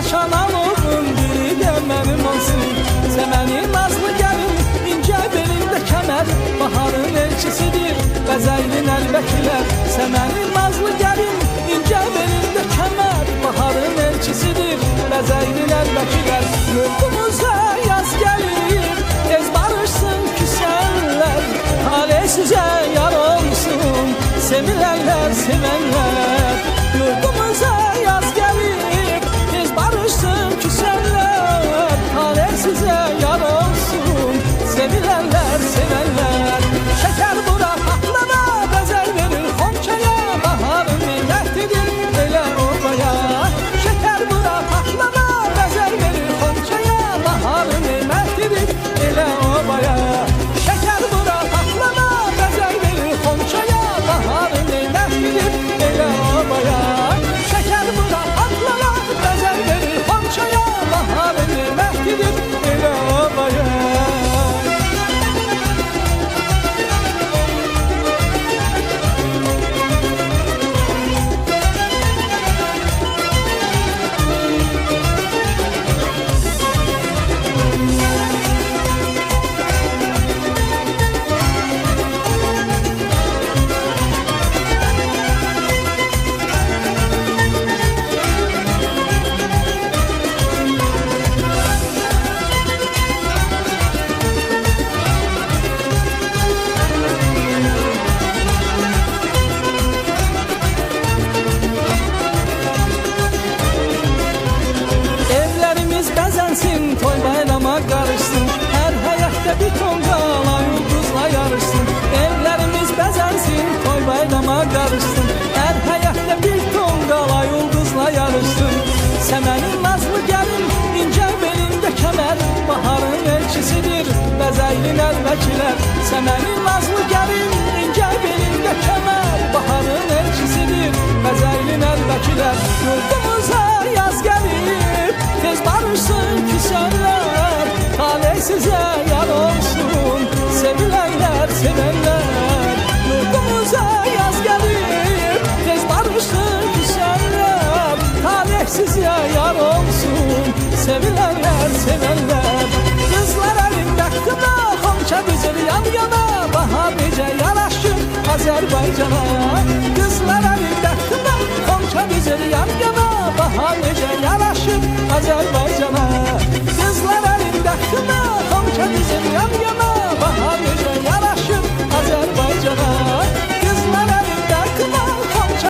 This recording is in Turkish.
yaşanan oğlum biri de benim olsun. Semeni nazlı gelin ince belinde kemer, baharın elçisidir Bəzəylin əlbəkiler. Semeni nazlı gelin ince belinde kemer, baharın elçisidir Bəzəylin əlbəkiler. Yurdumuza yaz gelir, tez barışsın küsenler, hale size yar olsun sevilenler sevenler. Yurdumuza yaz gelir, tez barışsın küsenler, hale size yar olsun sevilenler sevenler. Şeker bura patlana bezel verir Xonçaya, baharın milletidir elə obaya. Şeker bura patlana bezel verir Xonçaya, baharın milletidir elə obaya. Şeker bura patlana bezel verir Xonçaya, baharın milletidir elə obaya. Şeker bura patlana bezel verir Xonçaya, baharın milletidir elə obaya. Toy bayrama karışsın, her həyətdə bir ton qala ulduzla yarışsın. Evlərimiz bəzənsin, toy bayrama karışsın, her həyətdə bir ton qala ulduzla yarışsın. Səmənin nazlı gəlin, ince belinde kemer, baharın elçisidir Bəzəylin əlbəkiler. Səmənin nazlı gəlin, ince belinde kemer, baharın elçisidir Bəzəylin əlbəkiler. Yurdumuza yaz gelir, tez barışsın küsenler, talih size yar olsun sevilenler sevenler. Yurdumuza yaz gelir, tez barışsın küsenler, talih size yar olsun sevilenler sevenler. Kızlar elinde kına, Xonça düzür yan yana, bahar necə yaraşır Azərbaycana. Kızlar elinde kına, Xonça düzür yan yana, bahar necə yaraşır Azərbaycana.